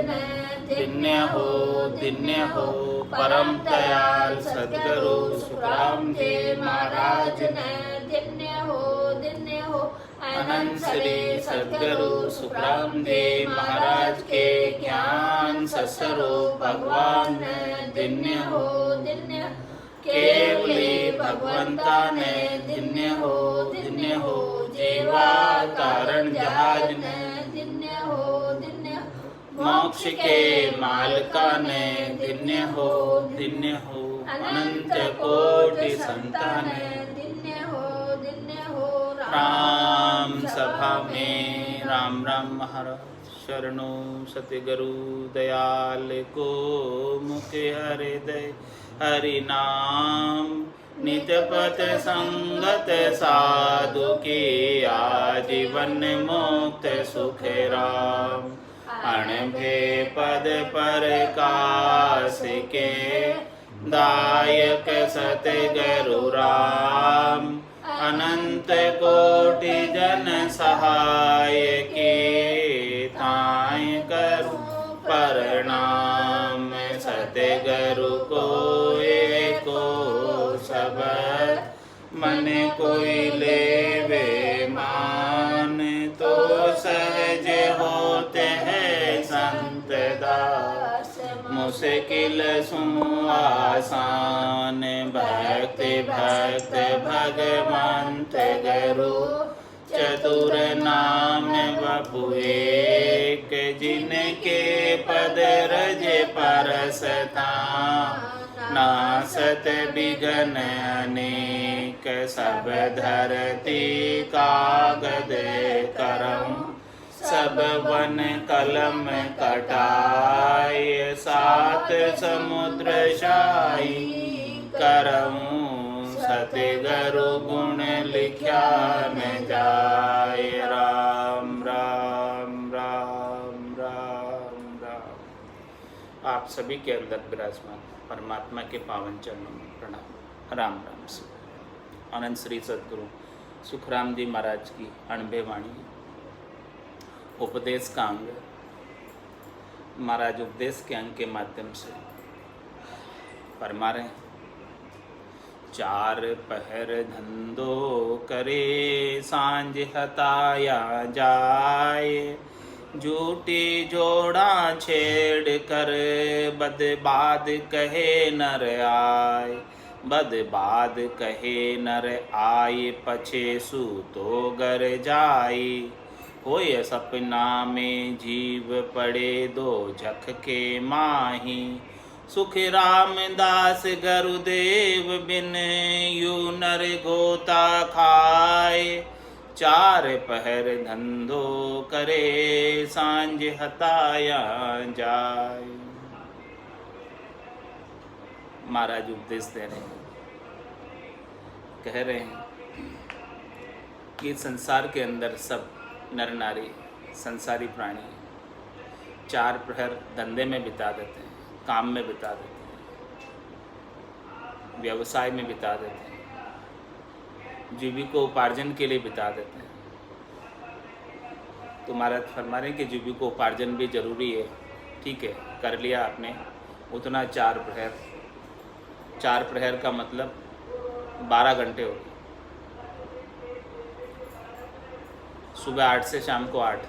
ने दिन्य हो परम दयाल सद्गुरु सुखराम जी महाराज ने दिन्य हो अनंत श्री सद्गुरु सुखराम जी महाराज के ज्ञान सत्स्वरूप भगवान ने दिन्य हो केवली भगवंता ने दिन्य हो जीवा कारण जहाज ने दिन्य हो मोक्ष के मालका ने दिन्य हो अनंत कोटि संतान दिन्य हो राम सभा में राम महाराज शरणो सतगुरु दयाल को मुखे हृदय हरि नाम नितपत संगत साधु की आजीवन मुक्त सुख राम अणभे पद पर काश के दायक सतगुरु राम अनंत कोटि जन सहाय के ताय करूं प्रणाम सतगुरु को एको सब मन कोई लेवे मान तो सहज होते हैं संत दास मुश्किल सु आसान भक्ति भगवंत गुरु चतुर नाम बपु एक जिनके पद रज परसता नासत बिघन अनेक सब धरती कागद करम सब वन कलम कटाय सात समुद्र शाही करऊं सतगुरु गुण लिख्या न जाय राम राम राम राम राम। आप सभी के अंदर विराजमान परमात्मा के पावन चरणों में प्रणाम। राम राम से आनंद श्री सद्गुरु सुखराम जी महाराज की अणभे वाणी उपदेश का अंग। महाराज उपदेश के अंग के माध्यम से फरमा रहे हैं, चार पहर धंधो करे सांझ हताया जाए, झूठी जोड़ा छेड़ कर बदबाद कहे नर आए, बदबाद कहे नर आए पछे सू तो गर जाए, होय सपना में जीव पड़े दो झक के माही, सुख रामदास गुरुदेव बिन यू नर गोता खाए, चार पहर धंधो करे सांझ हताया जाए। महाराज उपदेश दे रहे हैं, कह रहे हैं कि संसार के अंदर सब नर नारी संसारी प्राणी चार प्रहर धंधे में बिता देते हैं, काम में बिता देते हैं, व्यवसाय में बिता देते हैं, जीविकोपार्जन के लिए बिता देते हैं। तो महाराज फरमा रहे हैं कि जीविकोपार्जन भी जरूरी है, ठीक है, कर लिया आपने उतना चार प्रहर का मतलब 12 घंटे हो गए, सुबह 8 से शाम को 8,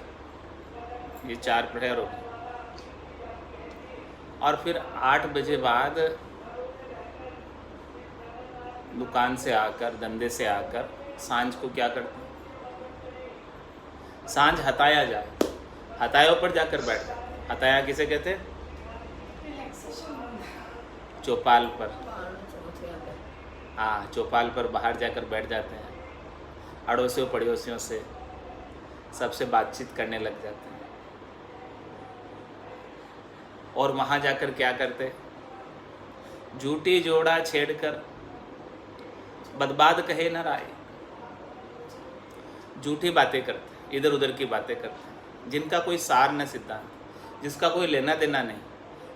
ये चार प्रहर हो गए। और फिर 8 बजे बाद दुकान से आकर, धंधे से आकर सांझ को क्या करते हैं, सांझ हताया जाए, हतायों पर जाकर बैठ जाते। हताया किसे कहते हैं? चौपाल पर, हाँ, चौपाल पर बाहर जाकर बैठ जाते हैं, अड़ोसियों पड़ोसियों से सबसे बातचीत करने लग जाते हैं। और वहाँ जाकर क्या करते, झूठी जोड़ा छेड़कर बदबाद कहे न राय, झूठी बातें करते, इधर उधर की बातें करते, जिनका कोई सार न सिद्धांत, जिसका कोई लेना देना नहीं,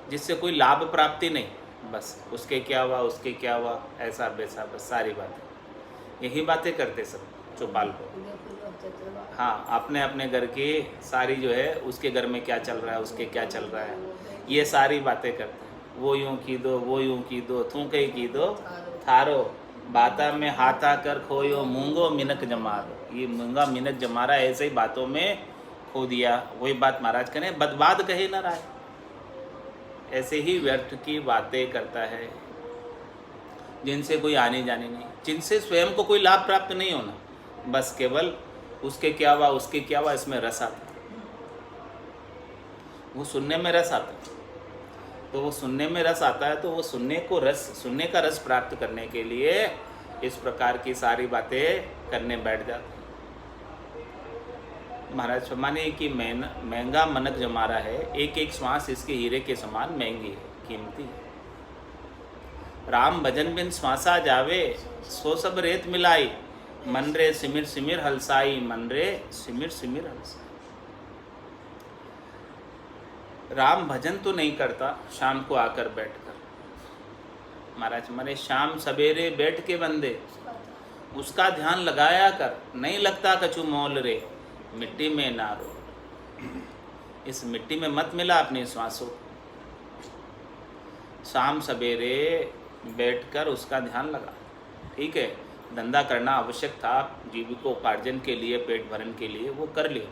जिससे कोई लाभ प्राप्ति नहीं, बस उसके क्या हुआ, उसके क्या हुआ, ऐसा वैसा, बस सारी बातें, यही बातें करते सब चौपाल पर। हाँ, अपने अपने घर की सारी जो है, उसके घर में क्या चल रहा है, उसके क्या चल रहा है, ये सारी बातें करते हैं। वो यूं की दो, वो यूं की दो, तू कहीं की दो थारो, बाता में हाथा कर खोयो, मूंगो मिनक जमारो। ये मूंगा मिनक जमारा ऐसे ही बातों में खो दिया। वही बात महाराज करें, बदबाद कहे न राय। ऐसे ही व्यर्थ की बातें करता है, जिनसे कोई आने जाने नहीं, जिनसे स्वयं को कोई लाभ प्राप्त नहीं होना, बस केवल उसके क्या हुआ, उसके क्या हुआ, इसमें रस आता है। वो सुनने में रस आता है, तो वो सुनने में रस आता है, तो वो सुनने का रस प्राप्त करने के लिए इस प्रकार की सारी बातें करने बैठ जाते हैं। महाराज फरमाने कि महंगा मनक जमारा है, एक एक श्वास इसके हीरे के समान महंगी है, कीमती है। राम भजन बिन श्वासा जावे, सो सब रेत मिलाई, मन रे सिमिर सिमिर हलसाई, मन रे सिमिर सिमिर हलसाई। राम भजन तो नहीं करता शाम को आकर बैठकर। महाराज हमारे शाम सवेरे बैठ के बंदे उसका ध्यान लगाया कर, नहीं लगता कछु मोल रे, मिट्टी में ना रो। इस मिट्टी में मत मिला अपने श्वासों। शाम सवेरे बैठकर उसका ध्यान लगा। ठीक है, धंधा करना आवश्यक था जीविकोपार्जन के लिए, पेट भरण के लिए, वो कर लिया,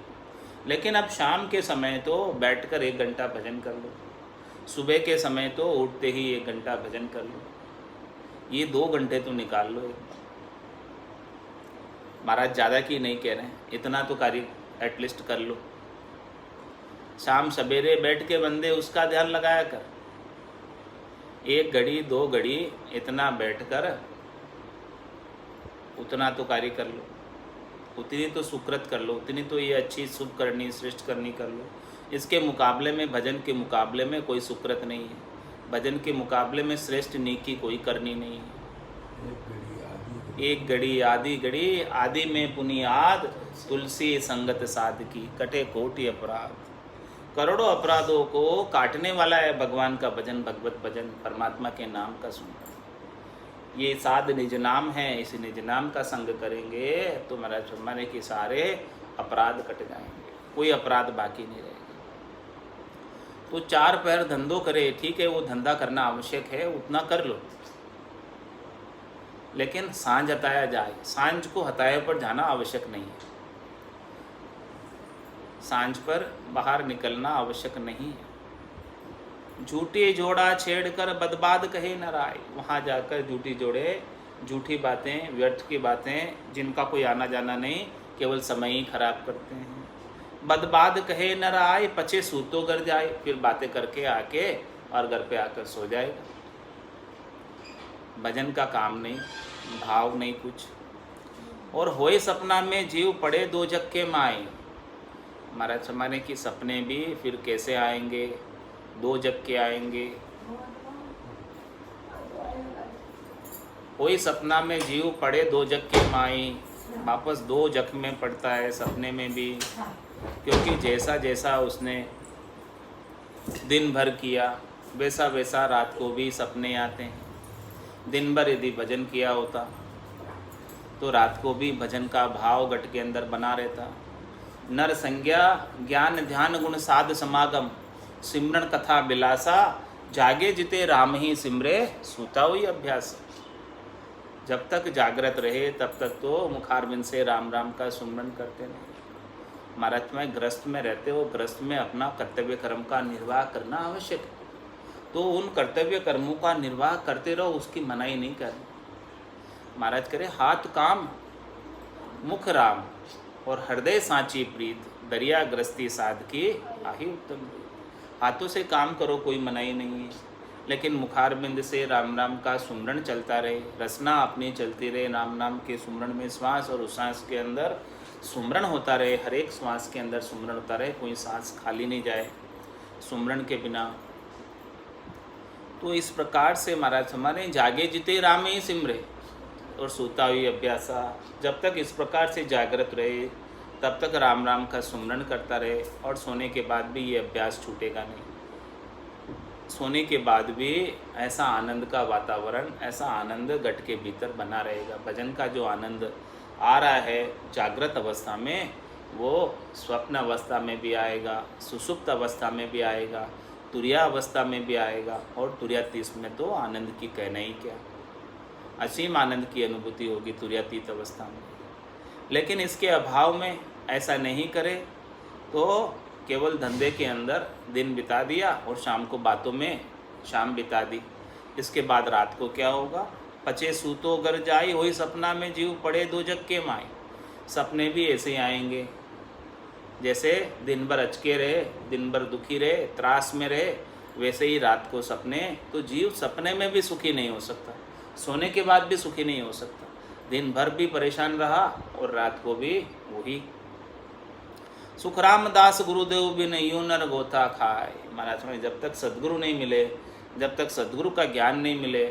लेकिन अब शाम के समय तो बैठकर 1 घंटा भजन कर लो, सुबह के समय तो उठते ही 1 घंटा भजन कर लो, ये 2 घंटे तो निकाल लो। महाराज ज़्यादा की नहीं कह रहे हैं, इतना तो कार्य एटलीस्ट कर लो। शाम सवेरे बैठ के बंदे उसका ध्यान लगाया कर, 1 घड़ी 2 घड़ी इतना बैठकर उतना तो कार्य कर लो, उतनी तो सुकृत कर लो, उतनी तो ये अच्छी शुभ करनी, श्रेष्ठ करनी कर लो। इसके मुकाबले में, भजन के मुकाबले में कोई सुकृत नहीं है, भजन के मुकाबले में श्रेष्ठ नीकी कोई करनी नहीं है। 1 घड़ी आधी घड़ी, आदि में पुनियाद, तुलसी संगत साध की, कटे कोटि अपराध। करोड़ों अपराधों को काटने वाला है भगवान का भजन, भगवत भजन, परमात्मा के नाम का सुनना। ये साध निज नाम है, इस निज नाम का संग करेंगे तो महाराज हमारे के सारे अपराध कट जाएंगे, कोई अपराध बाकी नहीं रहेगा। तो 4 पैर धंधों करे, ठीक है, वो धंधा करना आवश्यक है, उतना कर लो, लेकिन सांझ हटाया जाए, सांझ को हटाए पर जाना आवश्यक नहीं है, सांझ पर बाहर निकलना आवश्यक नहीं है। झूठी जोड़ा छेड़कर बदबाद कहे न राय, वहाँ जाकर झूठी जोड़े, झूठी बातें, व्यर्थ की बातें, जिनका कोई आना जाना नहीं, केवल समय ही खराब करते हैं। बदबाद कहे न राय, पचे सूतो कर जाए, फिर बातें करके आके और घर पे आकर सो जाएगा। भजन का काम नहीं, भाव नहीं कुछ। और होए सपना में जीव पड़े 2 जग के माए। महाराज हमारे की सपने भी फिर कैसे आएंगे, 2 जग के आएंगे। कोई सपना में जीव पड़े 2 जग के माई, वापस 2 जग में पड़ता है सपने में भी, क्योंकि जैसा जैसा उसने दिन भर किया वैसा वैसा रात को भी सपने आते हैं। दिन भर यदि भजन किया होता तो रात को भी भजन का भाव घट के अंदर बना रहता। नर संज्ञा ज्ञान ध्यान गुण साध समागम, सिमरन कथा बिलासा, जागे जिते राम ही सिमरे, सूता हुई अभ्यास। जब तक जागृत रहे तब तक तो मुखारबिंद से राम राम का सुमरन करते रहे। महाराज में ग्रस्त में रहते हो, ग्रस्त में अपना कर्तव्य कर्म का निर्वाह करना आवश्यक है, तो उन कर्तव्य कर्मों का निर्वाह करते रहो, उसकी मनाही नहीं करनी। महाराज करे हाथ काम मुख राम और हृदय सांची प्रीत, दरिया ग्रस्ती साध की आही उत्तम। हाथों से काम करो, कोई मनाही नहीं है, लेकिन मुखारबिंद से राम राम का सुमरन चलता रहे, रसना अपनी चलती रहे, राम नाम के सुमरन में श्वास और उस सांस के अंदर सुमरन होता रहे, हर एक श्वास के अंदर सुमरन होता रहे, कोई सांस खाली नहीं जाए सुमरन के बिना। तो इस प्रकार से महाराज हमारे जागे जिते राम ही सिमरे और सोता हुई अभ्यासा। जब तक इस प्रकार से जागृत रहे तब तक राम राम का सुमरन करता रहे, और सोने के बाद भी ये अभ्यास छूटेगा नहीं। सोने के बाद भी ऐसा आनंद का वातावरण, ऐसा आनंद घट के भीतर बना रहेगा। भजन का जो आनंद आ रहा है जागृत अवस्था में, वो स्वप्न अवस्था में भी आएगा, सुषुप्त अवस्था में भी आएगा, तुरिया अवस्था में भी आएगा, और तुरियातीत में तो आनंद की कहना ही क्या, असीम आनंद की अनुभूति होगी तुरियातीत अवस्था में। लेकिन इसके अभाव में ऐसा नहीं करे तो केवल धंधे के अंदर दिन बिता दिया और शाम को बातों में शाम बिता दी। इसके बाद रात को क्या होगा? पचे सूतो गर जाई, वही सपना में जीव पड़े दो जग के माए। सपने भी ऐसे ही आएंगे, जैसे दिन भर अचके रहे, दिन भर दुखी रहे, त्रास में रहे, वैसे ही रात को सपने। तो जीव सपने में भी सुखी नहीं हो सकता, सोने के बाद भी सुखी नहीं हो सकता। दिन भर भी परेशान रहा और रात को भी वही। सुखराम दास गुरुदेव बिन यूं नर गोता खाए। महाराज में जब तक सदगुरु नहीं मिले, जब तक सदगुरु का ज्ञान नहीं मिले,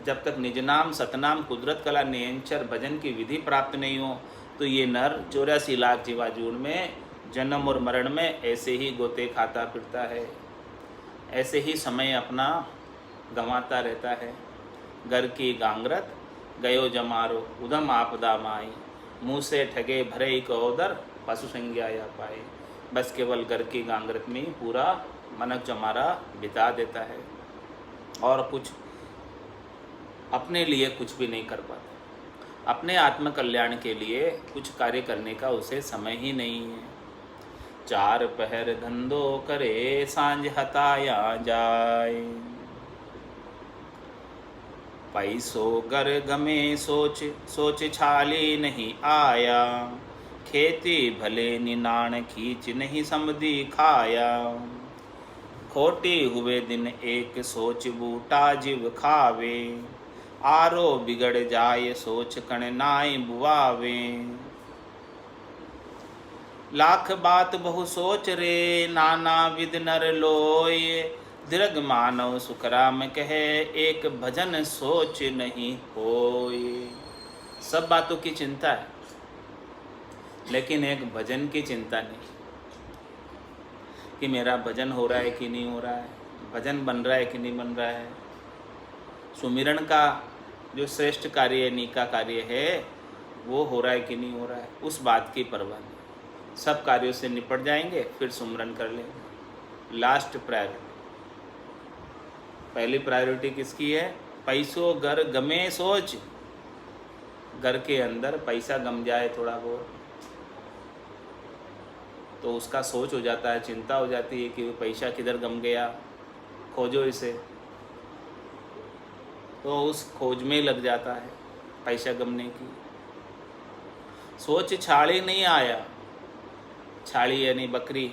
जब तक निज नाम सतनाम कुदरत कला नियंचर भजन की विधि प्राप्त नहीं हो, तो ये नर 84 लाख जीवाजूड़ में जन्म और मरण में ऐसे ही गोते खाता फिरता है, ऐसे ही समय अपना गंवाता रहता है। घर की गांगरत गयो जमारो उधम आपदा माई, मुँह से ठगे भरे कहोदर पशु संज्ञा या पाए। बस केवल घर की गांगरत में ही पूरा मनक जमारा बिता देता है और कुछ अपने लिए कुछ भी नहीं कर पाता। अपने आत्म कल्याण के लिए कुछ कार्य करने का उसे समय ही नहीं है। चार पहर धंधो करे सांझ हताया जाए, पैसो गर गमे सोच सोच छाली नहीं आया, खेती भले निनाण खींच नहीं समधी खाया, खोटी हुए दिन एक सोच बूटा जीव खावे, आरो बिगड़ जाए सोच कण नाई बुआवे। लाख बात बहु सोच रे नाना विद नर लोय, दीर्घ मानव सुखराम कहे एक भजन सोच नहीं होय। सब बातों की चिंता है लेकिन एक भजन की चिंता नहीं कि मेरा भजन हो रहा है कि नहीं हो रहा है, भजन बन रहा है कि नहीं बन रहा है। सुमिरन का जो श्रेष्ठ कार्य है, नीका कार्य है, वो हो रहा है कि नहीं हो रहा है, उस बात की परवाह नहीं। सब कार्यों से निपट जाएंगे फिर सुमिरन कर लेंगे। लास्ट प्रायोरिटी, पहली प्रायोरिटी किसकी है? पैसों घर गमे सोच। घर के अंदर पैसा गम जाए थोड़ा बहुत तो उसका सोच हो जाता है, चिंता हो जाती है कि वो पैसा किधर गम गया, खोजो इसे। तो उस खोज में लग जाता है पैसा गमने की। सोच छाड़ी नहीं आया, छाड़ी यानी बकरी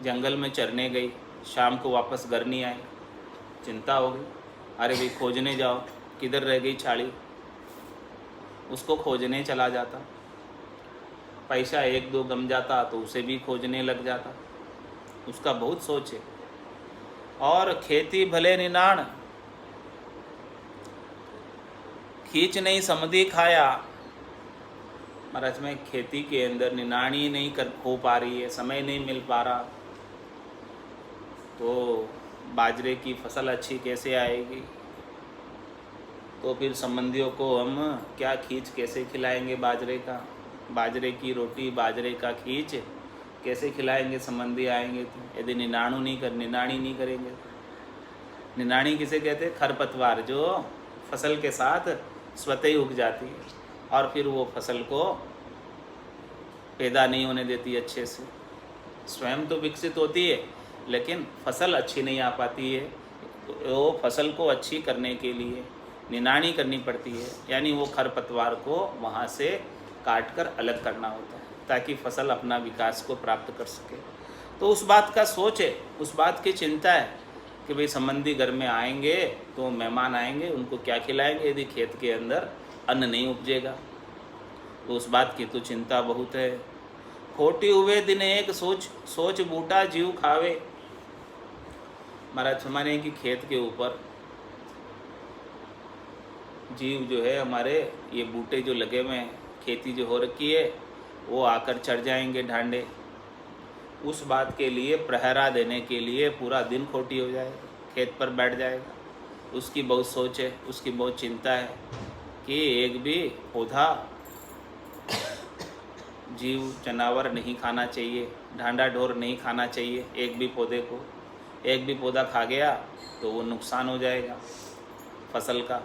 जंगल में चरने गई, शाम को वापस घर नहीं आई, चिंता हो गई। अरे भाई खोजने जाओ, किधर रह गई छाड़ी, उसको खोजने चला जाता। पैसा एक दो गम जाता तो उसे भी खोजने लग जाता, उसका बहुत सोच है। और खेती भले निनाण खींच नहीं समधी खाया। महाराज में खेती के अंदर निनाणी नहीं कर हो पा रही है, समय नहीं मिल पा रहा, तो बाजरे की फसल अच्छी कैसे आएगी? तो फिर संबंधियों को हम क्या खींच कैसे खिलाएंगे? बाजरे का, बाजरे की रोटी, बाजरे का खींच कैसे खिलाएंगे? संबंधी आएंगे तो यदि निनाणी नहीं करेंगे। निनाणी किसे कहते हैं? खरपतवार जो फसल के साथ स्वतः ही उग जाती है और फिर वो फसल को पैदा नहीं होने देती अच्छे से। स्वयं तो विकसित होती है लेकिन फसल अच्छी नहीं आ पाती है। तो वो फसल को अच्छी करने के लिए निनाणी करनी पड़ती है, यानी वो खरपतवार को वहाँ से काट कर अलग करना होता है ताकि फसल अपना विकास को प्राप्त कर सके। तो उस बात का सोच है, उस बात की चिंता है कि भाई संबंधी घर में आएंगे तो मेहमान आएंगे, उनको क्या खिलाएंगे यदि खेत के अंदर अन्न नहीं उपजेगा। तो उस बात की तो चिंता बहुत है। खोटी हुए दिन एक सोच सोच बूटा जीव खावे। महाराज हमारे कि खेत के ऊपर जीव जो है हमारे, ये बूटे जो लगे हुए हैं, खेती जो हो रखी है, वो आकर चढ़ जाएंगे ढांडे। उस बात के लिए प्रहरा देने के लिए पूरा दिन खोटी हो जाएगा, खेत पर बैठ जाएगा। उसकी बहुत सोच है, उसकी बहुत चिंता है कि एक भी पौधा जीव जानवर नहीं खाना चाहिए, ढांडा ढोर नहीं खाना चाहिए। एक भी पौधे को, एक भी पौधा खा गया तो वो नुकसान हो जाएगा फसल का।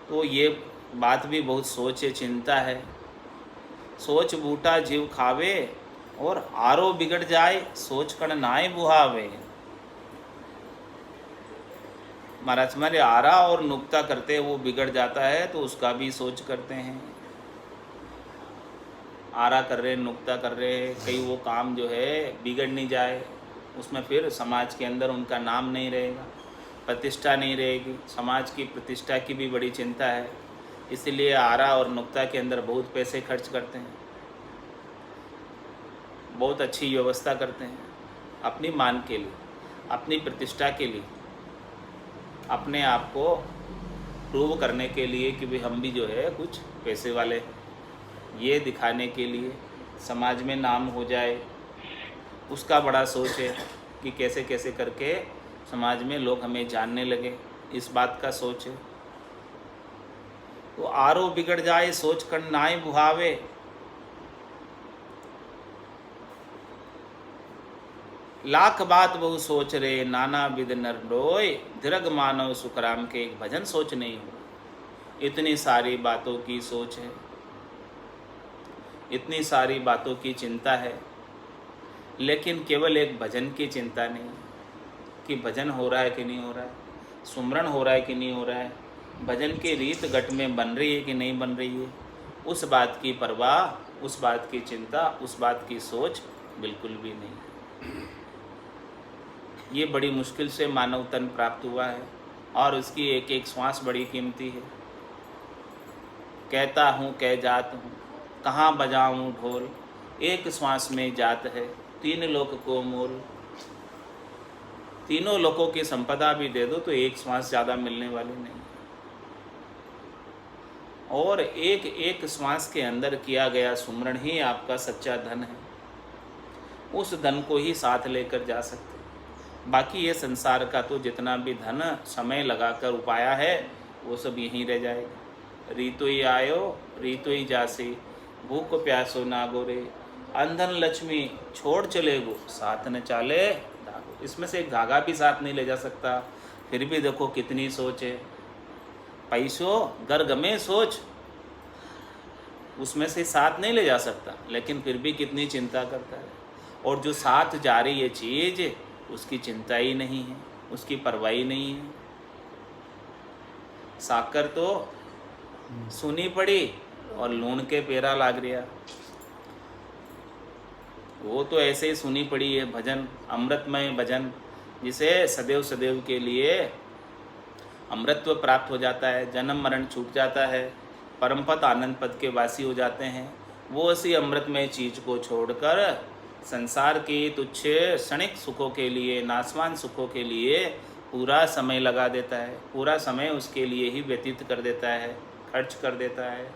तो ये बात भी बहुत सोच चिंता है। सोच बूटा जीव खावे और आरो बिगड़ जाए, सोच कण नाय बुहावे। महाराज हमारे आरा और नुक्ता करते वो बिगड़ जाता है तो उसका भी सोच करते हैं। आरा कर रहे, नुक्ता कर रहे, कहीं वो काम जो है बिगड़ नहीं जाए, उसमें फिर समाज के अंदर उनका नाम नहीं रहेगा, प्रतिष्ठा नहीं रहेगी। समाज की प्रतिष्ठा की भी बड़ी चिंता है, इसलिए आरा और नुक्ता के अंदर बहुत पैसे खर्च करते हैं, बहुत अच्छी व्यवस्था करते हैं अपनी मान के लिए, अपनी प्रतिष्ठा के लिए, अपने आप को प्रूव करने के लिए कि भाई हम भी जो है कुछ पैसे वाले, ये दिखाने के लिए समाज में नाम हो जाए, उसका बड़ा सोच है कि कैसे कैसे करके समाज में लोग हमें जानने लगे, इस बात का सोच है। तो आरो बिगड़ जाए, सोच कर नाय बुहावे। लाख बात बहु सोच रे, नाना विध नर डोय, दीर्घ मानव सुखराम के। एक भजन सोच नहीं हो, इतनी सारी बातों की सोच है, इतनी सारी बातों की चिंता है, लेकिन केवल एक भजन की चिंता नहीं कि भजन हो रहा है कि नहीं हो रहा है, सुमरन हो रहा है कि नहीं हो रहा है, भजन की रीत गट में बन रही है कि नहीं बन रही है, उस बात की परवाह, उस बात की चिंता, उस बात की सोच बिल्कुल भी नहीं। ये बड़ी मुश्किल से मानव तन प्राप्त हुआ है और उसकी एक एक श्वास बड़ी कीमती है। कहता हूँ कह जात हूँ, कहाँ बजाऊँ ढोल, एक श्वास में जात है, तीन लोक को मोल। तीनों लोकों की संपदा भी दे दो तो एक श्वास ज़्यादा मिलने वाली नहीं, और एक एक श्वास के अंदर किया गया सुमरण ही आपका सच्चा धन है। उस धन को ही साथ लेकर जा सकते। बाकी ये संसार का तो जितना भी धन समय लगाकर उपाया है वो सब यहीं रह जाएगा। रीतो ही आयो रीतो ही जासे, भूख प्यासो ना गोरे, अंधन लक्ष्मी छोड़ चले गो, साथ न चाले धागो। इसमें से एक धागा भी साथ नहीं ले जा सकता, फिर भी देखो कितनी सोच है। पैसों घर गमे सोच, उसमें से साथ नहीं ले जा सकता, लेकिन फिर भी कितनी चिंता करता है। और जो साथ जा रही है चीज़, उसकी चिंता ही नहीं है, उसकी परवाह ही नहीं है। साकर तो सुनी पड़ी और लूण के पेरा लाग रिया, वो तो ऐसे ही सुनी पड़ी है। भजन अमृतमय भजन, जिसे सदैव सदैव के लिए अमृतत्व प्राप्त हो जाता है, जन्म मरण छूट जाता है, परम पद आनंद पद के वासी हो जाते हैं। वो ऐसी अमृतमय चीज़ को छोड़कर संसार की तुच्छ क्षणिक सुखों के लिए, नासवान सुखों के लिए पूरा समय लगा देता है, पूरा समय उसके लिए ही व्यतीत कर देता है, खर्च कर देता है,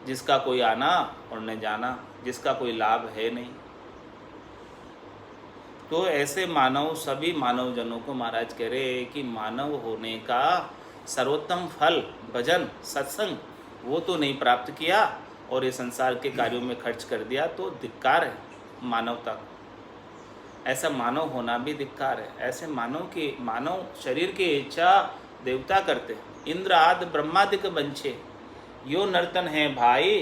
जिसका कोई आना और न जाना, जिसका कोई लाभ है नहीं। तो ऐसे मानव, सभी मानव जनों को महाराज कह रहे हैं कि मानव होने का सर्वोत्तम फल भजन सत्संग वो तो नहीं प्राप्त किया और ये संसार के कार्यों में खर्च कर दिया, तो धिक्कार है मानवता को। ऐसा मानव होना भी धिक्कार है। ऐसे मानव शरीर की इच्छा देवता करते, इंद्र आदि ब्रह्मादिक बंछे, यो नर्तन है भाई,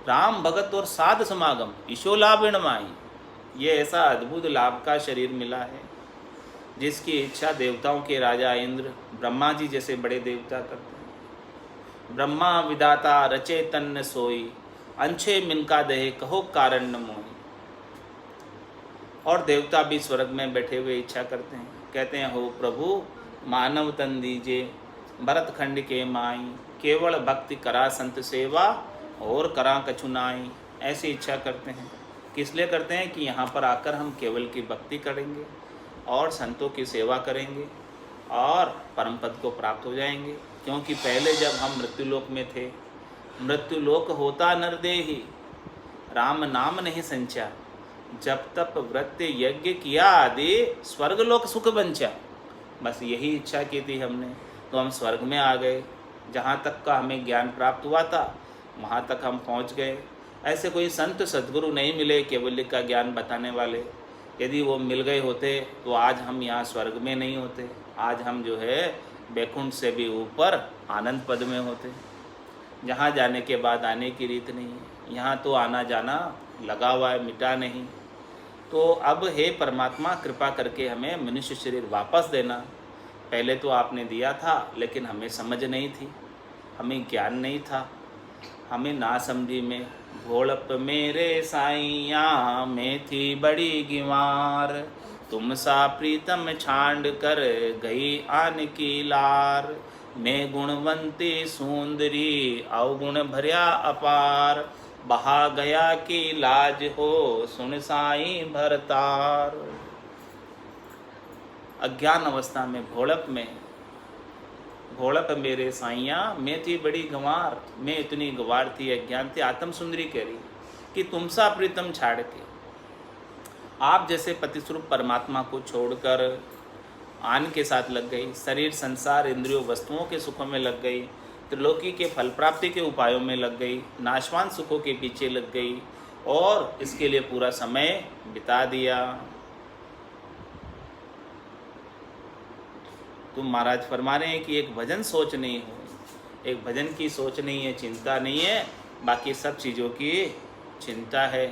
राम भगत और साध समागम, ईशो लाभिण माई। ये ऐसा अद्भुत लाभ का शरीर मिला है जिसकी इच्छा देवताओं के राजा इंद्र, ब्रह्मा जी जैसे बड़े देवता करते हैं। ब्रह्मा विदाता रचे तन्न सोई, अंछे मिनका दहे कहो कारण न मोई। और देवता भी स्वर्ग में बैठे हुए इच्छा करते हैं, कहते हैं हो प्रभु मानव तन दीजिए, भरत खंड के माई, केवल भक्ति करा संत सेवा, और करा कछु नाई। ऐसी इच्छा करते हैं। किस लिए करते हैं? कि यहाँ पर आकर हम केवल की भक्ति करेंगे और संतों की सेवा करेंगे और परम पद को प्राप्त हो जाएंगे। क्योंकि पहले जब हम मृत्युलोक में थे, मृत्युलोक होता नरदेही, राम नाम नहीं संचा, जब तप व्रत यज्ञ किया आदि, स्वर्गलोक सुख बंचा। बस यही इच्छा की थी हमने, तो हम स्वर्ग में आ गए। जहाँ तक का हमें ज्ञान प्राप्त हुआ था वहाँ तक हम पहुँच गए। ऐसे कोई संत सद्गुरु नहीं मिले कैवल्य का ज्ञान बताने वाले। यदि वो मिल गए होते तो आज हम यहाँ स्वर्ग में नहीं होते, आज हम जो है बैकुंठ से भी ऊपर आनंद पद में होते, जहाँ जाने के बाद आने की रीत नहीं है। यहाँ तो आना जाना लगा हुआ है, मिटा नहीं। तो अब हे परमात्मा, कृपा करके हमें मनुष्य शरीर वापस देना। पहले तो आपने दिया था, लेकिन हमें समझ नहीं थी, हमें ज्ञान नहीं था, हमें ना समझी में भोलप मेरे साइया में थी बड़ी गिवार, तुम सा प्रीतम छांड कर गई आन की लार, मैं गुणवंती सुंदरी अवगुण भर्या अपार, बहा गया की लाज हो सुन साई भरतार। अज्ञान अवस्था में भोलप मेरे साइया मैं थी बड़ी गंवार, मैं इतनी गंवार थी, अज्ञान थी। आत्म सुंदरी कह रही कि तुम सा प्रीतम छाड़ के, आप जैसे पतिस्वरूप परमात्मा को छोड़कर आन के साथ लग गई, शरीर संसार इंद्रियों वस्तुओं के सुखों में लग गई, त्रिलोकी के फल प्राप्ति के उपायों में लग गई, नाशवान सुखों के पीछे लग गई और इसके लिए पूरा समय बिता दिया। तुम महाराज फरमा रहे हैं कि एक भजन सोच नहीं हो, एक भजन की सोच नहीं है, चिंता नहीं है, बाकी सब चीज़ों की चिंता है।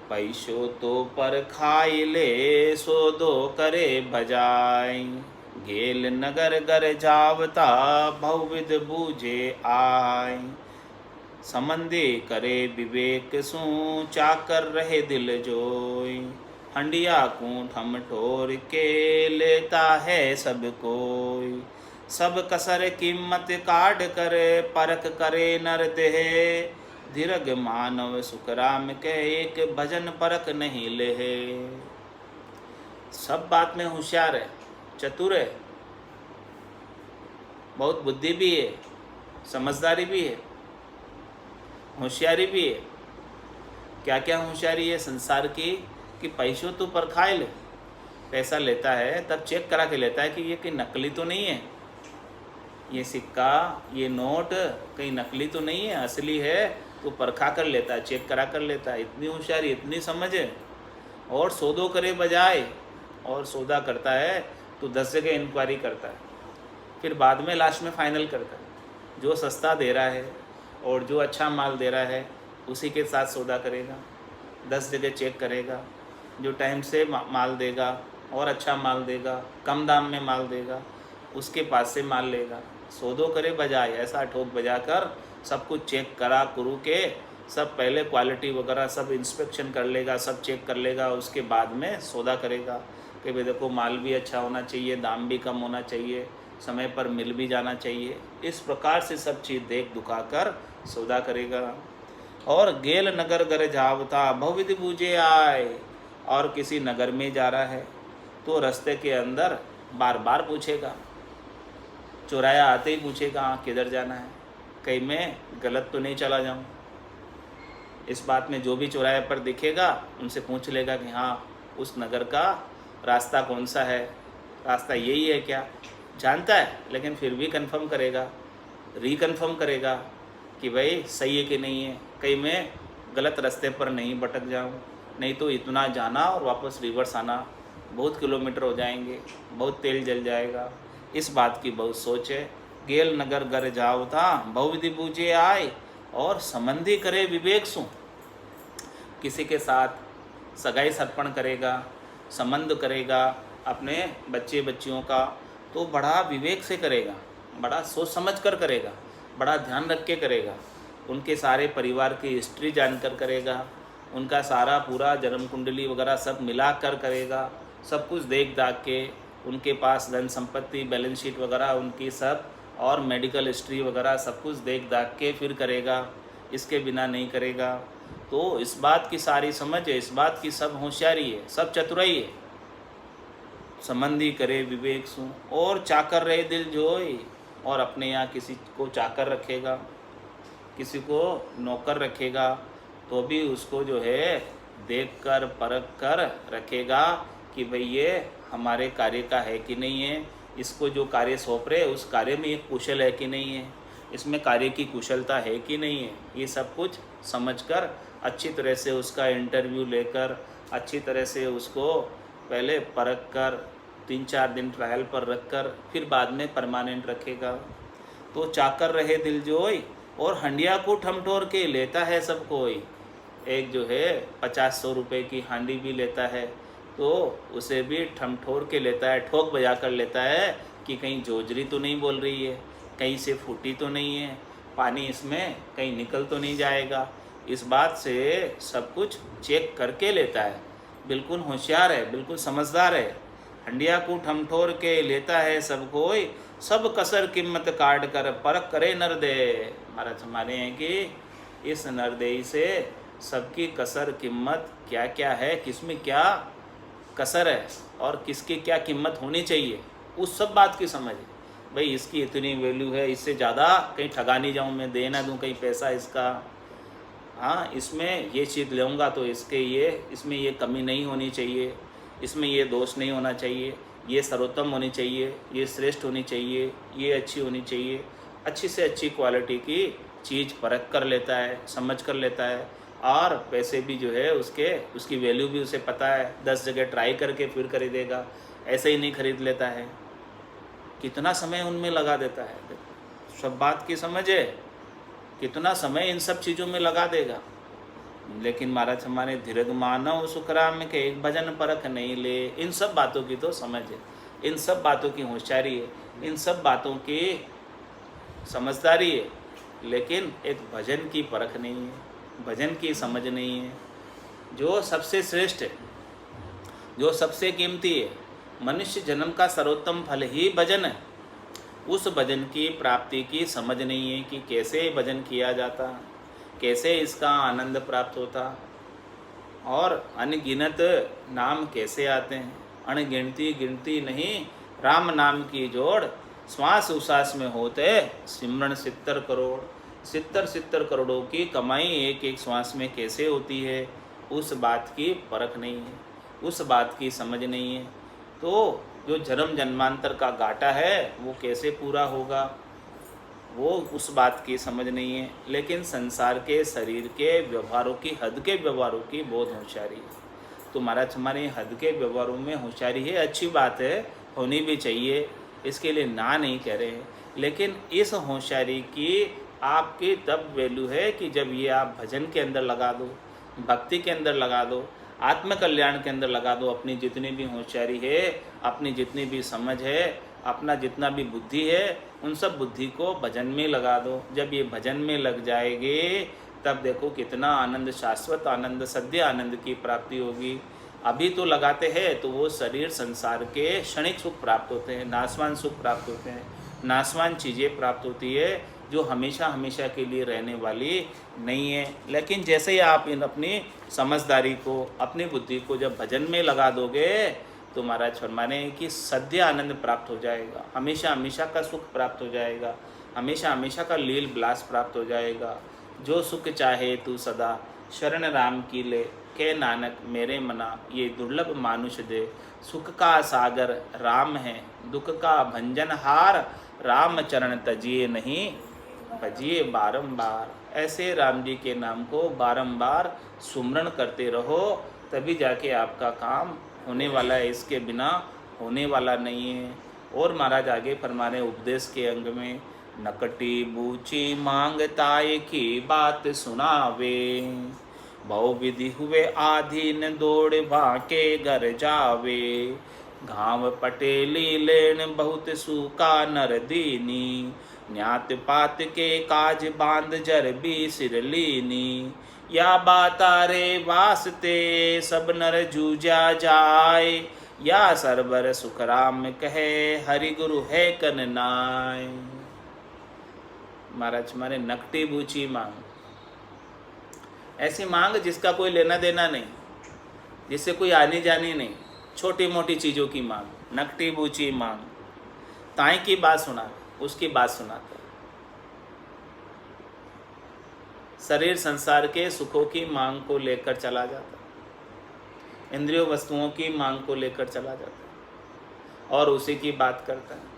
पैसो तो पर खाई ले सो दो करे भजाई, गेल नगर गर जावता बहुविध बूझे आय, संबंधी करे विवेक सू चाकर रहे दिल जोई, हंडिया कूट हम ठोर के लेता है सब कोई, सब कसर कीमत काट करे परख करे नर देह, दीर्घ मानव सुखराम के एक भजन परख नहीं ले। सब बात में होशियार है, चतुर है, बहुत बुद्धि भी है, समझदारी भी है, होशियारी भी है। क्या क्या होशियारी है संसार की कि पैसों तो पर खाए ले, पैसा लेता है तब चेक करा के लेता है कि ये कहीं नकली तो नहीं है, ये सिक्का ये नोट कहीं नकली तो नहीं है, असली है, तो परखा कर लेता है, चेक करा कर लेता है। इतनी होशियारी, इतनी समझ है। और सौदो करे बजाय, और सौदा करता है तो 10 जगह इंक्वायरी करता है, फिर बाद में लास्ट में फाइनल करता है। जो सस्ता दे रहा है और जो अच्छा माल दे रहा है उसी के साथ सौदा करेगा, 10 जगह चेक करेगा। जो टाइम से माल देगा और अच्छा माल देगा, कम दाम में माल देगा, उसके पास से माल लेगा। सौदो करे बजाय, ऐसा ठोक बजा कर सब कुछ चेक करा करू के, सब पहले क्वालिटी वगैरह सब इंस्पेक्शन कर लेगा, सब चेक कर लेगा, उसके बाद में सौदा करेगा कि भाई देखो माल भी अच्छा होना चाहिए, दाम भी कम होना चाहिए, समय पर मिल भी जाना चाहिए। इस प्रकार से सब चीज़ देख दुखा कर सौदा करेगा। और गेल नगर गर जावता बहुविधि बूझे आए, और किसी नगर में जा रहा है तो रास्ते के अंदर बार बार पूछेगा, चौराया आते ही पूछेगा किधर जाना है, कहीं मैं गलत तो नहीं चला जाऊं। इस बात में जो भी चौराहे पर दिखेगा उनसे पूछ लेगा कि हाँ उस नगर का रास्ता कौन सा है, रास्ता यही है क्या, जानता है लेकिन फिर भी कंफर्म करेगा, रिकन्फर्म करेगा कि भाई सही है कि नहीं है, कहीं मैं गलत रास्ते पर नहीं भटक जाऊं, नहीं तो इतना जाना और वापस रिवर्स आना बहुत किलोमीटर हो जाएंगे, बहुत तेल जल जाएगा। इस बात की बहुत सोच है। गेल नगर गर जाओ था बहुविधि बूझे आए, और संबंधी करे विवेक सु, किसी के साथ सगाई सर्पण करेगा, संबंध करेगा अपने बच्चे बच्चियों का, तो बड़ा विवेक से करेगा, बड़ा सोच समझ कर करेगा, बड़ा ध्यान रख के करेगा। उनके सारे परिवार की हिस्ट्री जानकर करेगा, उनका सारा पूरा जन्म कुंडली वगैरह सब मिला कर करेगा, सब कुछ देख दाख के, उनके पास धन संपत्ति बैलेंस शीट वगैरह उनकी सब, और मेडिकल हिस्ट्री वगैरह सब कुछ देख दाख के फिर करेगा, इसके बिना नहीं करेगा। तो इस बात की सारी समझ है, इस बात की सब होशियारी है, सब चतुराई है। संबंधी करे विवेक सु, और चाकर रहे दिल जोई, और अपने यहाँ किसी को चाकर रखेगा, किसी को नौकर रखेगा, तो भी उसको जो है देख कर परख कर रखेगा कि भाई ये हमारे कार्य का है कि नहीं है, इसको जो कार्य सौंप रहे उस कार्य में ये कुशल है कि नहीं है। इसमें कार्य की कुशलता है कि नहीं है, ये सब कुछ समझकर अच्छी तरह से उसका इंटरव्यू लेकर अच्छी तरह से उसको पहले परख कर 3-4 दिन ट्रायल पर रख कर फिर बाद में परमानेंट रखेगा। तो चाकर रहे दिल जोई और हंडिया को ठमठोर के लेता है सब कोई। एक जो है 50-100 रुपये की हांडी भी लेता है तो उसे भी ठमठोर के लेता है, ठोक बजा कर लेता है कि कहीं जोजरी तो नहीं बोल रही है, कहीं से फूटी तो नहीं है, पानी इसमें कहीं निकल तो नहीं जाएगा। इस बात से सब कुछ चेक करके लेता है। बिल्कुल होशियार है, बिल्कुल समझदार है। हंडिया को ठमठोर के लेता है सब कोई, सब कसर कीमत काट कर परख करे नरदे। महाराज माने हैं कि इस नरदेई से सबकी कसर कीमत क्या क्या है, किसमें क्या कसर है और किसकी क्या कीमत होनी चाहिए, उस सब बात की समझ है। भाई इसकी इतनी वैल्यू है, इससे ज़्यादा कहीं ठगा नहीं जाऊँ मैं, दे ना दूँ कहीं पैसा इसका। हाँ, इसमें ये चीज़ लूँगा तो इसमें ये कमी नहीं होनी चाहिए, इसमें ये दोष नहीं होना चाहिए, ये सर्वोत्तम होनी चाहिए, ये श्रेष्ठ होनी चाहिए, ये अच्छी होनी चाहिए। अच्छी से अच्छी क्वालिटी की चीज़ परख कर लेता है, समझ कर लेता है और पैसे भी जो है उसकी वैल्यू भी उसे पता है। 10 जगह ट्राई करके फिर खरीदेगा, ऐसे ही नहीं खरीद लेता है। कितना समय उनमें लगा देता है, सब बात की समझ है, कितना समय इन सब चीज़ों में लगा देगा। लेकिन महाराज हमारे धीरज मानव सुखराम के एक भजन परख नहीं ले। इन सब बातों की तो समझ है, इन सब बातों की होशियारी है, इन सब बातों की समझदारी है, लेकिन एक भजन की परख नहीं है, भजन की समझ नहीं है। जो सबसे श्रेष्ठ है, जो सबसे कीमती है, मनुष्य जन्म का सर्वोत्तम फल ही भजन है, उस भजन की प्राप्ति की समझ नहीं है कि कैसे भजन किया जाता, कैसे इसका आनंद प्राप्त होता और अनगिनत नाम कैसे आते हैं। अनगिनती गिनती नहीं राम नाम की जोड़, श्वास उश्वास में होते सिमरन 70 करोड़। 70 करोड़ों की कमाई एक एक श्वास में कैसे होती है, उस बात की परख नहीं है, उस बात की समझ नहीं है। तो जो जन्म जन्मांतर का घाटा है वो कैसे पूरा होगा, वो उस बात की समझ नहीं है। लेकिन संसार के शरीर के व्यवहारों की, हद के व्यवहारों की बहुत होशियारी है। तो महाराज हमारे हद के व्यवहारों में होशियारी है, अच्छी बात है, होनी भी चाहिए, इसके लिए ना नहीं कह रहे हैं। लेकिन इस होशियारी की आपकी तब वैल्यू है कि जब ये आप भजन के अंदर लगा दो, भक्ति के अंदर लगा दो, आत्मकल्याण के अंदर लगा दो। अपनी जितनी भी होशियारी है, अपनी जितनी भी समझ है, अपना जितना भी बुद्धि है, उन सब बुद्धि को भजन में लगा दो। जब ये भजन में लग जाएंगे तब देखो कितना आनंद, शाश्वत आनंद, सद्य आनंद की प्राप्ति होगी। अभी तो लगाते हैं तो वो शरीर संसार के क्षणिक सुख प्राप्त होते हैं, नाशवान सुख प्राप्त होते हैं, नाशवान चीज़ें प्राप्त होती है जो हमेशा हमेशा के लिए रहने वाली नहीं है। लेकिन जैसे ही आप इन अपनी समझदारी को, अपनी बुद्धि को जब भजन में लगा दोगे तो महाराज फरमाने कि सद्य आनंद प्राप्त हो जाएगा, हमेशा हमेशा का सुख प्राप्त हो जाएगा, हमेशा हमेशा का लील विलास प्राप्त हो जाएगा। जो सुख चाहे तू सदा शरण राम की ले, के नानक मेरे मना ये दुर्लभ मानुष दे। सुख का सागर राम है, दुख का भंजनहार, राम चरण तजिए नहीं भजिए बारंबार। ऐसे राम जी के नाम को बारंबार सुमरण करते रहो, तभी जाके आपका काम होने वाला है, इसके बिना होने वाला नहीं है। और महाराज आगे फरमाने उपदेश के अंग में, नकटी बूची मांगताए की बात सुनावे, बहु विधि हुए आधीन दौड़ भाके घर जावे, घाव पटेली लेन बहुत सूका नर दीनी, न्यात पात के काज बांध जर भी सिर लीनी, या बातारे वास्ते सब नर जूझा जाए, या सरबर सुखराम कहे हरि गुरु है कन नाय। महाराज हमारे नकटी बूची मांग, ऐसी मांग जिसका कोई लेना देना नहीं, जिससे कोई आनी जानी नहीं, छोटी मोटी चीज़ों की मांग, नकटी बूची मांग। ताई की बात सुना, उसकी बात सुनाता, शरीर संसार के सुखों की मांग को लेकर चला जाता, इंद्रियों वस्तुओं की मांग को लेकर चला जाता और उसी की बात करता है।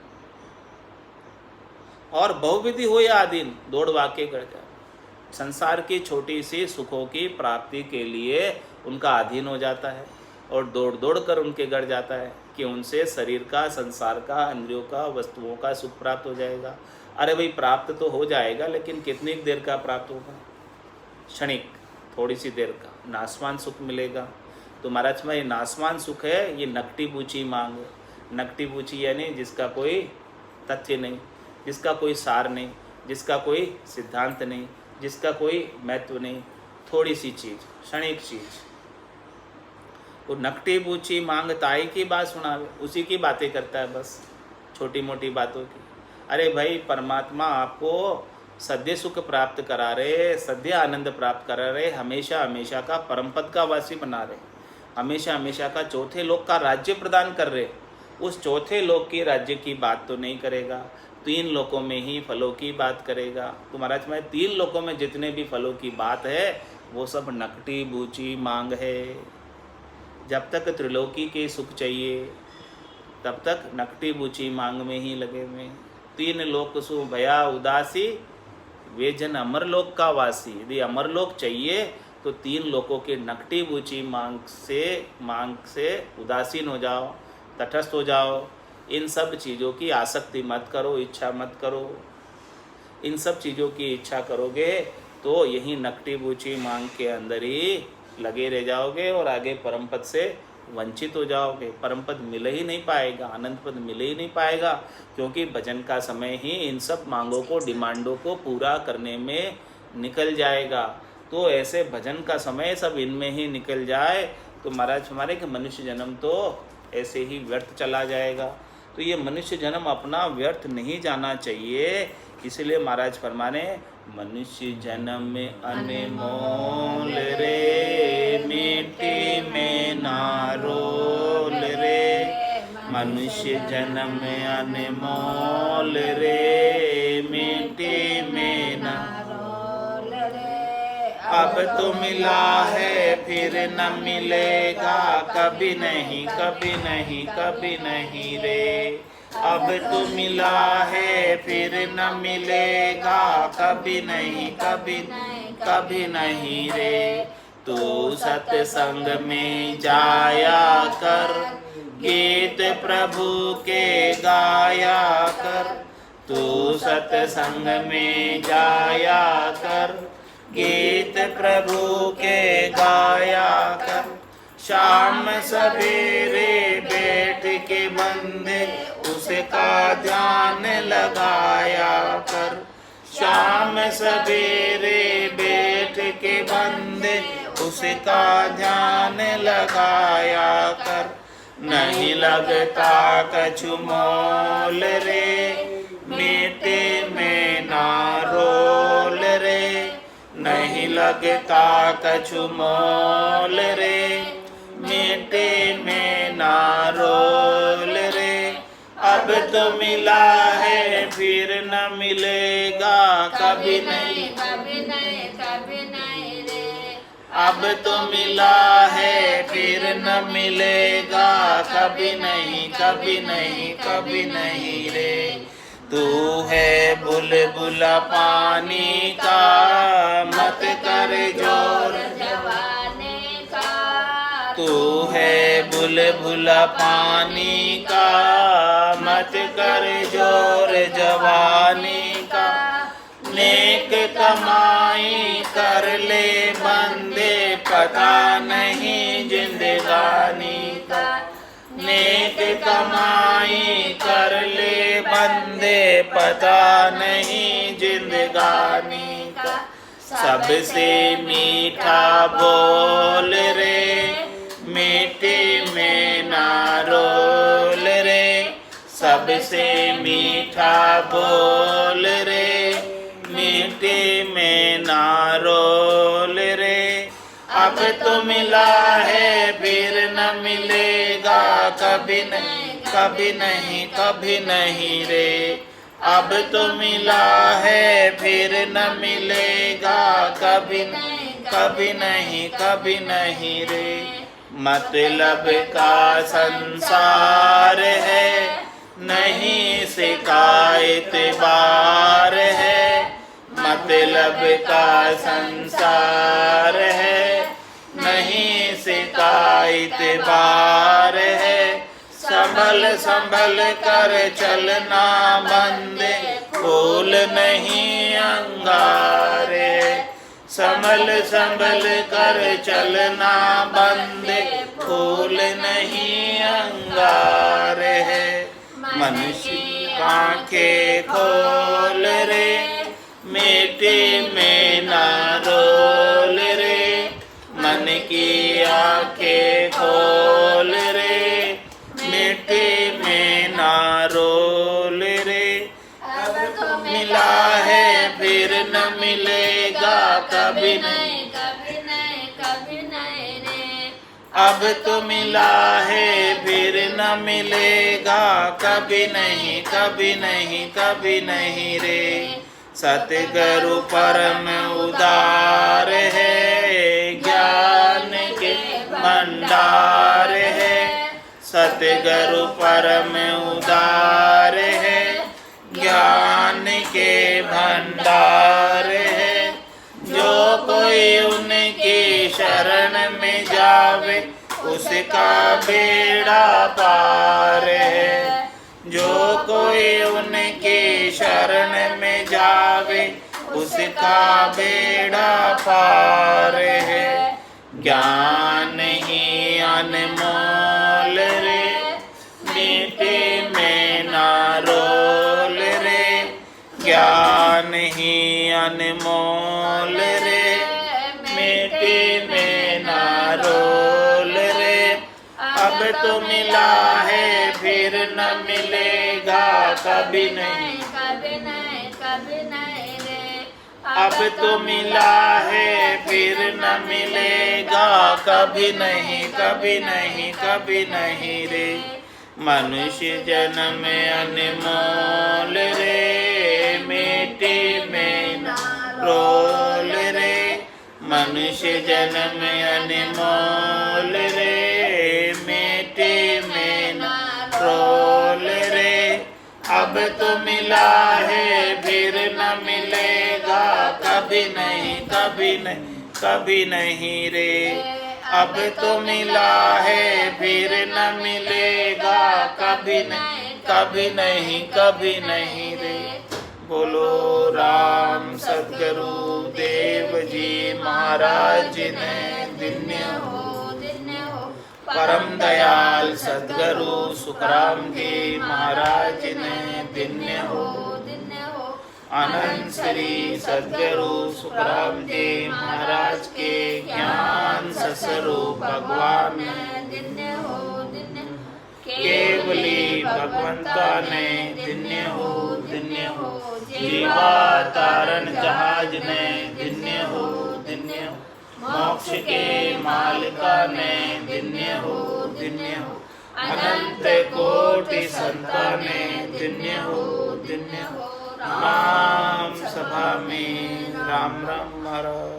और बहुविधि हो या आधीन, दौड़ वाके कर जाए। संसार की छोटी सी सुखों की प्राप्ति के लिए उनका अधीन हो जाता है और दौड़ दौड़ कर उनके गढ़ जाता है कि उनसे शरीर का, संसार का, इंद्रियों का, वस्तुओं का सुख प्राप्त हो जाएगा। अरे भाई, प्राप्त तो हो जाएगा, लेकिन कितनी देर का प्राप्त होगा? क्षणिक, थोड़ी सी देर का नासमान सुख मिलेगा। तो महाराज में ये नासमान सुख है, ये नकटी बूची मांग है। नकटी बूची यानी जिसका कोई तथ्य नहीं, जिसका कोई सार नहीं, जिसका कोई सिद्धांत नहीं, जिसका कोई महत्व नहीं, थोड़ी सी चीज़, क्षणिक चीज़। वो नकटी बूची मांग ताई की बात सुनावे, उसी की बातें करता है बस, छोटी मोटी बातों की। अरे भाई, परमात्मा आपको सद्य सुख प्राप्त करा रहे, सद्य आनंद प्राप्त करा रहे, हमेशा हमेशा का परम पद का वासी बना रहे, हमेशा हमेशा का चौथे लोक का राज्य प्रदान कर रहे। उस चौथे लोक के राज्य की बात तो नहीं करेगा, 3 लोकों में ही फलों की बात करेगा। तो महाराज मैं 3 लोकों में जितने भी फलों की बात है वो सब नकटी बूची मांग है। जब तक त्रिलोकी के सुख चाहिए तब तक नकटी बूची मांग में ही लगे हुए। 3 लोक सु भया उदासी, वे जन अमरलोक का वासी। यदि अमरलोक चाहिए तो 3 लोकों के नकटी बूची मांग से उदासीन हो जाओ, तटस्थ हो जाओ। इन सब चीज़ों की आसक्ति मत करो, इच्छा मत करो। इन सब चीज़ों की इच्छा करोगे तो यही नकटी बूची मांग के अंदर ही लगे रह जाओगे और आगे परम पद से वंचित हो जाओगे। परम पद मिल ही नहीं पाएगा, आनंद पद मिल ही नहीं पाएगा, क्योंकि भजन का समय ही इन सब मांगों को, डिमांडों को पूरा करने में निकल जाएगा। तो ऐसे भजन का समय सब इनमें ही निकल जाए तो महाराज हमारे कि मनुष्य जन्म तो ऐसे ही व्यर्थ चला जाएगा। तो ये मनुष्य जन्म अपना व्यर्थ नहीं जाना चाहिए। इसलिए महाराज फरमाने, मनुष्य जन्म में अनमोल रे, मिट्टी में ना रोल रे। मनुष्य जन्म में अनमोल रे, मिट्टी में ना रोल रे। अब तो मिला है फिर न मिलेगा, कभी नहीं, कभी नहीं, कभी नहीं रे। अब तो मिला है फिर न मिलेगा, कभी नहीं, कभी नहीं, कभी नहीं रे। तू सत्संग में जाया कर, गीत प्रभु के गाया कर। तू सत्संग में जाया कर, गीत प्रभु के गाया कर। शाम सवेरे बैठ के बंदे उसका ध्यान लगाया कर। शाम सवेरे बैठ के बंदे उसका ध्यान लगाया कर। नहीं लगता कछु मोल रे, मिट्टी में ना रोल रे। नहीं लगता कछु मोल रे, मिट्टी में ना रोल रे। अब तो मिला है फिर न मिलेगा, कभी नहीं, कभी नहीं, कभी नहीं रे। अब तो मिला है फिर न मिलेगा, कभी नहीं, कभी नहीं, कभी नहीं रे। तू है बुलबुला पानी का, मत कर जोर जवानी का। तू है बुलबुला पानी का, मत कर जोर जवानी का। नेक कमाई कर ले बंदे, पता नहीं जिंदगानी का। नेक कमाई कर ले बंदे, पता नहीं जिंदगानी का। सबसे मीठा बोल रे, मिट्टी में ना रोल रे। सबसे मीठा बोल रे, मिट्टी में ना रोल रे। अब तो मिला है फिर न मिलेगा, कभी नहीं, कभी नहीं, कभी नहीं रे। अब तो मिला है फिर न मिलेगा, कभी नहीं, कभी नहीं, कभी नहीं रे। मतलब का संसार है, नहीं शिकायत बार है, मतलब का संसार है। नहीं शिकायत बार है, संभल संभल कर चलना बंदे, फूल नहीं अंगारे। संभल संभल कर चलना बंदे, फूल नहीं अंगारे है। मनुष्य आंखें खोल रे, मिट्टी में ना रोल रे। मन की आंखें खोल रे, मिट्टी में ना रोल रे। अब तो मिला है फिर न मिलेगा कभी नहीं, कभी नहीं, कभी नहीं रे। अब तो मिला है फिर न मिलेगा कभी नहीं, कभी नहीं, कभी नहीं रे। सतगुरु परम उदार है, ज्ञान के भंडार है। सतगुरु परम उदार है, ज्ञान के भंडार है। जो कोई उनकी शरण में जावे, उसका बेड़ा पार है। जो कोई उनकी शरण में जावे, उसका बेड़ा पार है। ज्ञान ही अनमोल रे, मिट्टी में ना रोल रे। ज्ञान ही अनमोल रे, मिट्टी में ना रोल रे। अब तो मिला है फिर न मिलेगा कभी नहीं, कभी नहीं, कभी नहीं रे। अब तो मिला है फिर न मिलेगा कभी नहीं, कभी नहीं, कभी नहीं रे। मनुष्य जन्म अनमोल रे, मिट्टी में ना रोल रे। मनुष्य जन्म अनमोल रे, मिट्टी में ना रोल रे। अब तो मिला है फिर न मिलेगा कभी नहीं, कभी नहीं, कभी नहीं रे। अब तो मिला है फिर न मिलेगा कभी नहीं, कभी नहीं, कभी नहीं रे। बोलो राम सद्गुरु देव जी महाराज ने धन्य हो, धन्य हो। परम दयाल सद्गुरु सुखराम जी महाराज ने धन्य हो, धन्य हो। अनंत श्री सद्गुरु सुखराम जी महाराज के ज्ञान स्वरूप भगवान धन्य हो, धन्य हो। केवली भगवंता ने धन्य हो, धन्य हो। जीवा तारण जहाज ने धन्य हो, धन्य हो। मोक्ष के मालिका ने धन्य हो, धन्य हो। अनंत कोटि संताने धन्य हो, धन्य हो। राम सभा में राम राम महाराज।